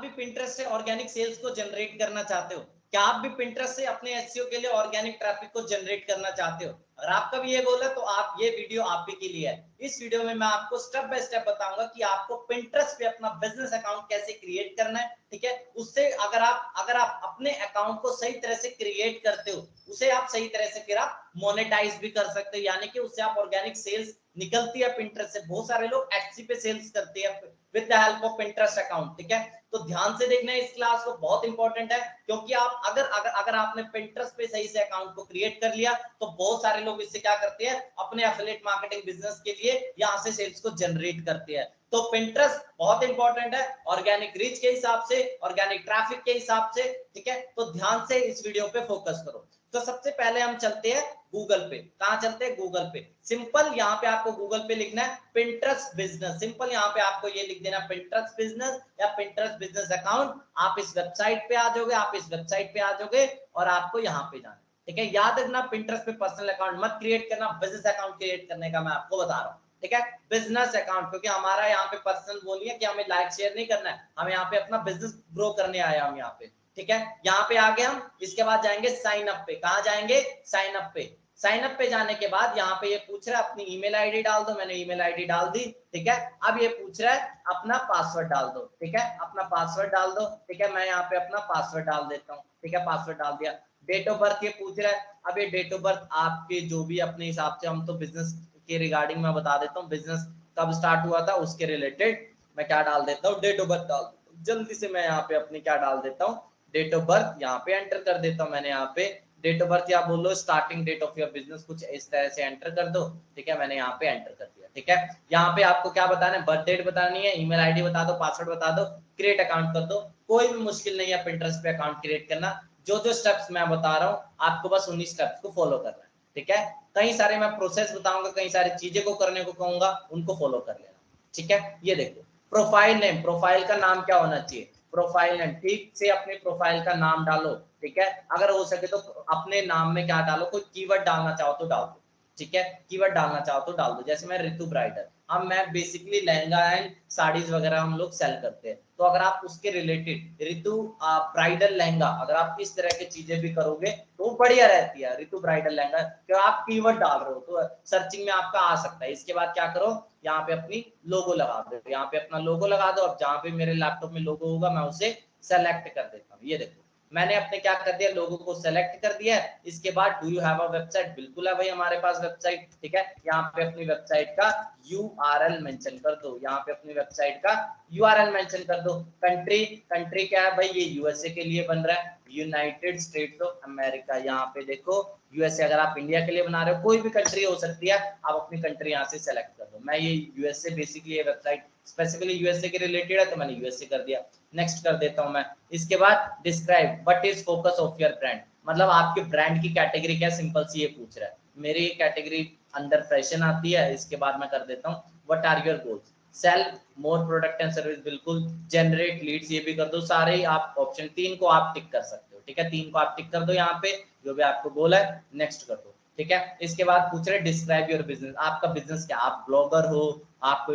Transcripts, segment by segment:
भी पिंटरेस्ट से organic sales को जनरेट करना चाहते हो? क्या आप भी पिंटरेस्ट से अपने एसईओ के लिए ऑर्गेनिक ट्रैफिक को जनरेट करना चाहते हो? अगर आपका भी ये गोल है तो आप ये वीडियो आप ही के लिए है। इस वीडियो में मैं आपको स्टेप बाय स्टेप बताऊंगा कि आपको पिंटरेस्ट पे अपना बिजनेस अकाउंट कैसे क्रिएट करना है, ठीक है। उससे अगर आप अपने अकाउंट को सही तरह से क्रिएट करते हो, उसे आप सही तरह से फिर आप मोनेटाइज भी कर सकते हो, यानी कि उससे आप ऑर्गेनिक सेल्स निकलती है पिंटरेस्ट से। बहुत सारे लोग एचसी पे सेल्स करते हैं with the help of Pinterest account, ठीक है। तो ध्यान से देखना है इस क्लास को, बहुत इंपॉर्टेंट है, क्योंकि आप अगर आपने पिंटरेस्ट पे सही से अकाउंट को क्रिएट कर लिया तो बहुत सारे लोग इससे क्या करते हैं, अपने एफिलिएट मार्केटिंग बिजनेस के लिए यहां से सेल्स को जनरेट करते हैं। तो पिंटरेस्ट बहुत इंपॉर्टेंट है ऑर्गेनिक रीच के हिसाब से, ऑर्गेनिक ट्रैफिक के हिसाब से, ठीक है। तो ध्यान से इस वीडियो पे फोकस करो। तो सबसे पहले हम चलते हैं गूगल पे। कहां चलते हैं? गूगल पे। सिंपल यहां पे आपको गूगल पे लिखना है पिंटरेस्ट बिजनेस। सिंपल यहां पे आपको ये लिख देना पिंटरेस्ट बिजनेस या पिंटरेस्ट बिजनेस अकाउंट। आप इस वेबसाइट पे आ जाओगे, आप इस वेबसाइट पे आ जाओगे और आपको यहां पे जाना, ठीक है। याद रखना पिंटरेस्ट पे पर्सनल अकाउंट मत क्रिएट करना, बिजनेस अकाउंट क्रिएट करने का मैं आपको बता रहा हूं, ठीक है। बिजनेस अकाउंट, क्योंकि हमारा यहाँ पे पर्सनल वो नहीं है कि हमें लाइक शेयर नहीं करना है, हमें यहाँ पे अपना बिजनेस ग्रो करने आया हम यहाँ पे, ठीक है। यहाँ पे आगे हम इसके बाद जाएंगे साइन अप पे। कहाँ जाएंगे? साइन अप पे। साइन अप पे जाने के बाद यहाँ पे ये पूछ रहा है अपनी ईमेल आईडी डाल दो, मैंने ईमेल आईडी डाल दी, ठीक है। अब ये पूछ रहा है अपना पासवर्ड डाल दो, ठीक है, अपना पासवर्ड डाल दो, ठीक है। मैं यहाँ पे अपना पासवर्ड डाल देता हूँ, ठीक है, पासवर्ड डाल दिया। डेट ऑफ बर्थ ये पूछ रहा है। अब ये डेट ऑफ बर्थ आपके जो भी अपने हिसाब से, हम तो बिजनेस के रिगार्डिंग मैं बता देता हूँ, बिजनेस कब स्टार्ट हुआ था उसके रिलेटेड मैं क्या डाल देता हूँ, डेट ऑफ बर्थ डाल देता हूँ। जल्दी से मैं यहाँ पे अपनी क्या डाल देता हूँ, डेट ऑफ बर्थ यहाँ पे एंटर कर देता हूँ। मैंने यहाँ पे डेट ऑफ बर्थ या बोलो starting date of your business, कुछ इस तरह से एंटर कर दो, ठीक है। मैंने यहाँ पे एंटर कर दिया, ठीक है। यहाँ पे आपको क्या बताना है? बर्थ डेट बतानी है, ईमेल आईडी बता दो, पासवर्ड बता दो, क्रिएट अकाउंट कर दो। कोई भी मुश्किल नहीं है पिंटरेस्ट पे अकाउंट क्रिएट करना। जो जो स्टेप्स मैं बता रहा हूँ आपको बस उन्हीं स्टेप्स को फॉलो करना है, ठीक है। कई सारे मैं प्रोसेस बताऊंगा, कई सारी चीजें को करने को कहूंगा, उनको फॉलो कर लेना, ठीक है। ये देखो प्रोफाइल नेम, प्रोफाइल का नाम क्या होना चाहिए? प्रोफाइल नेम, ठीक से अपने प्रोफाइल का नाम डालो, ठीक है। अगर हो सके तो अपने नाम में क्या डालो, कोई कीवर्ड डालना चाहो तो डाल दो, ठीक है। कीवर्ड डालना चाहो तो डाल दो, जैसे मैं ऋतु ब्राइडल, हम मैं बेसिकली लहंगा एंड साड़ीज वगैरह हम लोग सेल करते हैं, तो अगर आप उसके रिलेटेड ऋतु ब्राइडल लहंगा, अगर आप इस तरह की चीजें भी करोगे तो बढ़िया रहती है। ऋतु ब्राइडल लहंगा क्यों आप कीवर्ड डाल रहे हो तो सर्चिंग में आपका आ सकता है। इसके बाद क्या करो, यहाँ पे अपनी लोगो लगा दो, यहाँ पे अपना लोगो लगा दो। अब जहाँ पे मेरे लैपटॉप में लोगो होगा मैं उसे सेलेक्ट कर देता हूँ। ये देखो मैंने अपने क्या कर दिया, लोगों को सेलेक्ट कर दिया है। इसके बाद do you have a website? बिल्कुल है भाई हमारे पास वेबसाइट, ठीक है। यहाँ पे अपनी वेबसाइट का यूआरएल मेंशन कर दो, यहाँ पे अपनी वेबसाइट का यूआरएल मेंशन कर दो। कंट्री, कंट्री क्या है भाई? ये यूएसए के लिए बन रहा है, यूनाइटेड स्टेट्स ऑफ अमेरिका। यहाँ पे देखो यूएसए, अगर आप इंडिया के लिए बना रहे हो, कोई भी कंट्री हो सकती है, आप अपनी कंट्री यहाँ से सेलेक्ट कर दो। मैं ये यूएसए, बेसिकली ये वेबसाइट स्पेसिफिकली यूएसए के रिलेटेड है तो मैंने यूएसए कर दिया। नेक्स्ट कर देता हूं मैं। इसके बाद describe what is focus of your brand, मतलब आपके ब्रांड की कैटेगरी क्या, सिंपल सी ये पूछ रहा है। मेरी कैटेगरी अंडर फैशन आती है। इसके बाद मैं कर देता हूँ what are your goals, sell more product and service, बिल्कुल। जनरेट लीड्स, ये भी कर दो। सारे ही आप ऑप्शन 3 को आप टिक कर सकते हो, ठीक है। 3 को आप टिक कर दो यहाँ पे, जो भी आपको गोल है। नेक्स्ट कर दो, ठीक है। इसके बाद पूछ रहे डिस्क्राइब योर बिजनेस, आपका बिजनेस क्या, आप ब्लॉगर हो, आप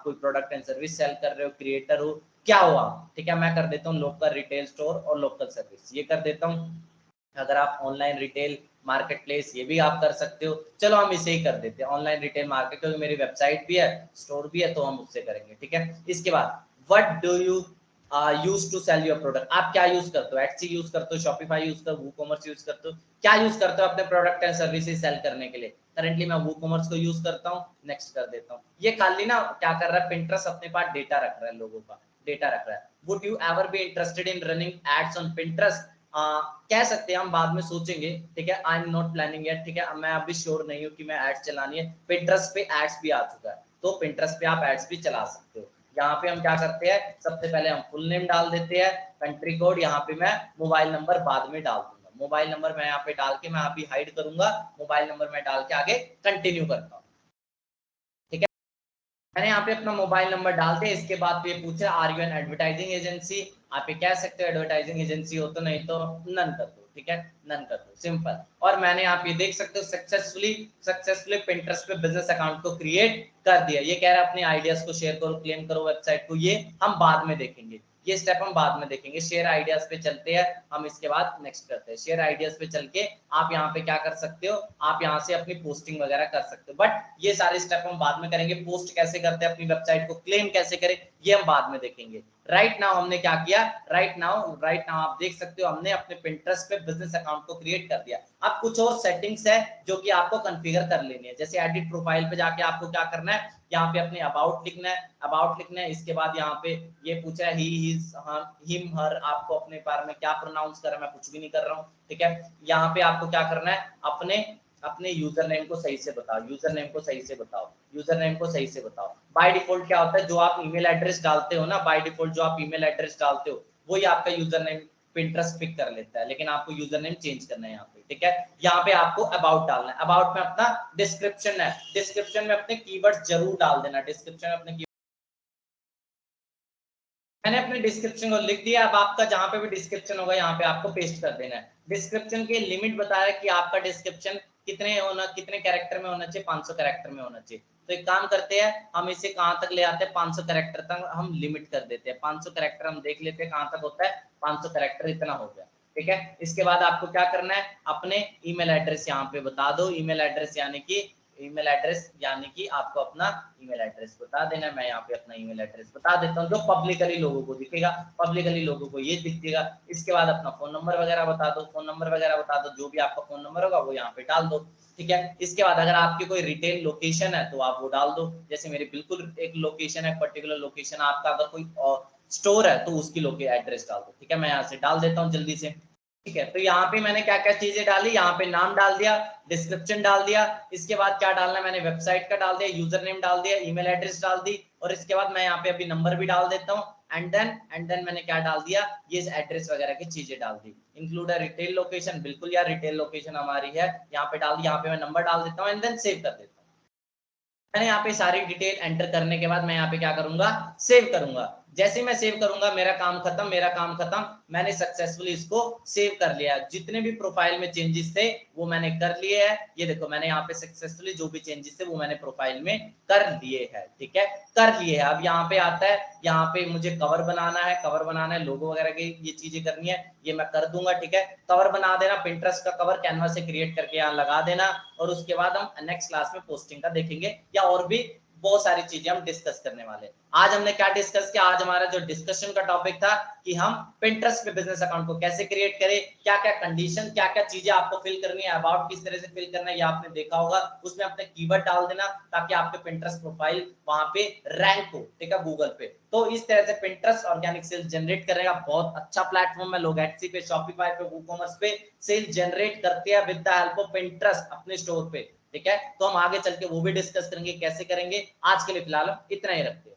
कोई प्रोडक्ट एंड सर्विस सेल कर रहे हो, क्रिएटर हो, क्या हुआ, ठीक है। मैं कर देता हूँ लोकल रिटेल स्टोर और लोकल सर्विस, ये कर देता हूँ। अगर आप ऑनलाइन रिटेल मार्केट प्लेस, ये भी आप कर सकते हो। चलो हम इसे ही कर देते हैं ऑनलाइन रिटेल मार्केट, क्योंकि मेरी वेबसाइट भी है, स्टोर भी है, तो हम उससे करेंगे, ठीक है। इसके बाद what do you use to sell your product, आप क्या यूज करते हो? एटसी यूज करते हो, शॉपिफाई यूज करते हो, वूकॉमर्स यूज करते हो, क्या यूज करते हो अपने प्रोडक्ट एंड सर्विसेज सेल करने के लिए? करंटली मैं वूकॉमर्स को यूज करता हूँ। नेक्स्ट कर देता हूँ। ये खाली ना क्या कर रहा है, पिंटरेस्ट अपने पास डेटा रख रहा है, लोगों का डेटा रख रहा है। Would you ever be interested in running ads on Pinterest? कह सकते हैं, हम बाद में सोचेंगे, ठीक है। I am not planning yet, ठीक है। मैं अभी श्योर नहीं हूँ कि मैं एड्स चलानी है। पिंटरेस्ट पे एड्स भी आ चुका है, तो पिंटरेस्ट पे आप एड्स भी चला सकते हो। यहाँ पे हम क्या करते हैं, सबसे पहले हम फुल नेम डाल देते हैं, कंट्री कोड, यहाँ पे मैं मोबाइल नंबर बाद में डाल दूंगा। मोबाइल नंबर मैं यहाँ पे डाल के मैं अभी हाइड करूंगा, मोबाइल नंबर मैं डाल के आगे कंटिन्यू करता हूँ, ठीक है। मैंने यहाँ पे अपना मोबाइल नंबर डाल दिया। इसके बाद ये पूछा are you an advertising agency, आप ये कह सकते हो एडवर्टाइजिंग एजेंसी हो तो, नहीं तो नन कर दो, ठीक है, नन कर दो, सिंपल। और मैंने आप ये देख सकते हो सक्सेसफुली पिंटरेस्ट पे बिजनेस अकाउंट को क्रिएट कर दिया। ये कह रहा है अपने आइडियाज को शेयर करो, क्लेम करो वेबसाइट को, ये हम बाद में देखेंगे। ये स्टेप हम बाद में देखेंगे। शेयर आइडियाज पे चलते हैं हम, इसके बाद नेक्स्ट करते हैं। शेयर आइडियाज पे चल के आप यहाँ पे क्या कर सकते हो, आप यहाँ से अपनी पोस्टिंग वगैरह कर सकते हो, बट ये सारे स्टेप हम बाद में करेंगे। पोस्ट कैसे करते हैं अपनी वेबसाइट को, क्लेम कैसे करें, ये हम बाद में देखेंगे। राइट नाउ हमने क्या किया, राइट नाउ आप देख सकते हो हमने अपने Pinterest पे बिजनेस अकाउंट को क्रिएट कर दिया। अब कुछ और सेटिंग्स है जो कि आपको कॉन्फ़िगर कर लेनी है। जैसे एडिट प्रोफाइल पे जाके आपको क्या करना है, यहाँ पे अपने अबाउट लिखना है। इसके बाद यहाँ पे ये पूछा है ही, हिज, हिम, हर, आपको अपने बारे में क्या प्रोनाउंस कर रहा है, मैं कुछ भी नहीं कर रहा हूँ, ठीक है। यहाँ पे आपको क्या करना है, अपने यूजर नेम को सही से बताओ, बाय डिफॉल्ट क्या होता है, जो आप ईमेल एड्रेस डालते हो ना, बाय डिफॉल्ट जो आप ईमेल एड्रेस डालते हो वही आपका यूजर नेम Pinterest पिक कर लेता है, लेकिन आपको यूजर नेम चेंज करना है यहाँ पे, ठीक है। यहाँ पे आपको अबाउट डालना है, अबाउट में अपना डिस्क्रिप्शन है, डिस्क्रिप्शन में अपने कीवर्ड जरूर डाल देना, डिस्क्रिप्शन में अपने मैंने अपने डिस्क्रिप्शन को लिख दिया। अब आपका जहां पे भी डिस्क्रिप्शन होगा यहाँ पे आपको पेस्ट कर देना है। डिस्क्रिप्शन के लिमिट बताया कि आपका डिस्क्रिप्शन कितने कैरेक्टर में होना चाहिए, 500 कैरेक्टर में होना चाहिए। तो एक काम करते हैं, हम इसे कहां तक ले आते हैं, 500 कैरेक्टर तक हम लिमिट कर देते हैं। 500 कैरेक्टर हम देख लेते हैं कहां तक होता है, 500 कैरेक्टर इतना हो गया, ठीक है। इसके बाद आपको क्या करना है, अपने ईमेल एड्रेस यहाँ पे बता दो। ईमेल एड्रेस यानी कि आपको अपना ईमेल एड्रेस बता देना। मैं यहाँ पे अपना ईमेल एड्रेस बता देता हूँ जो पब्लिकली लोगों को दिखेगा, पब्लिकली लोगों को ये दिखेगा। इसके बाद अपना फोन नंबर वगैरह बता दो, जो भी आपका फोन नंबर होगा वो यहाँ पे डाल दो, ठीक है। इसके बाद अगर आपकी कोई रिटेल लोकेशन है तो आप वो डाल दो। जैसे मेरी बिल्कुल एक लोकेशन है, पर्टिकुलर लोकेशन, आपका अगर कोई स्टोर है तो उसकी एड्रेस डाल दो, ठीक है। मैं यहाँ से डाल देता हूँ जल्दी से, ठीक है। तो यहाँ पे मैंने क्या क्या चीजें डाली, यहाँ पे नाम डाल दिया, डिस्क्रिप्शन डाल दिया, इसके बाद क्या डालना है, मैंने वेबसाइट का डाल दिया, यूजर नेम डाल दिया, ईमेल एड्रेस डाल दी, और इसके बाद मैं यहाँ पे अभी नंबर भी डाल देता हूँ। एंड देन मैंने क्या डाल दिया, ये एड्रेस वगैरह की चीजें डाल दी। इंक्लूड अ रिटेल लोकेशन, बिल्कुल यार रिटेल लोकेशन हमारी है, यहाँ पे डाल दी। यहाँ पे मैं नंबर डाल देता हूँ एंड देन सेव कर देता हूँ। मैंने यहाँ पे सारी डिटेल एंटर करने के बाद मैं यहाँ पे क्या करूंगा, सेव करूंगा। जैसे मैं सेव करूंगा मेरा काम खत्म, मैंने सक्सेसफुली इसको सेव कर लिया। जितने भी प्रोफाइल में चेंजेस थे वो मैंने कर लिए हैं। ये देखो मैंने यहाँ पे सक्सेसफुली जो भी चेंजेस थे वो मैंने प्रोफाइल में कर लिए हैं, ठीक है, कर लिए है। अब यहाँ पे आता है, यहाँ पे मुझे कवर बनाना है, लोगो वगैरह की ये चीजें करनी है, ये मैं कर दूंगा, ठीक है। कवर बना देना, Pinterest का कवर कैनवा से क्रिएट करके यहाँ लगा देना, और उसके बाद हम नेक्स्ट क्लास में पोस्टिंग का देखेंगे, या और भी बहुत सारी चीजें हम डिस्कस करने वाले। आज हमने क्या डिस्कस किया, आज हमारा जो डिस्कशन का टॉपिक था कि हम Pinterest पे बिजनेस अकाउंट को कैसे क्रिएट करें, क्या क्या कंडीशन, क्या क्या चीजें आपको फिल करनी है, अबाउट किस तरह से फिल करना है, ये आपने देखा होगा। उसमें अपने कीवर्ड डाल देना ताकि आपके Pinterest प्रोफाइल वहां पे रैंक हो, ठीक है, गूगल पे। तो इस तरह से Pinterest ऑर्गेनिक सेल्स जनरेट करेगा। बहुत अच्छा प्लेटफॉर्म है, लोग एटसी पे, शॉपिफाई पे, वूकॉमर्स पे सेल जनरेट करते हैं with the help of Pinterest अपने स्टोर पे, ठीक है। तो हम आगे चल के वो भी डिस्कस करेंगे कैसे करेंगे। आज के लिए फिलहाल इतना ही रखते हैं।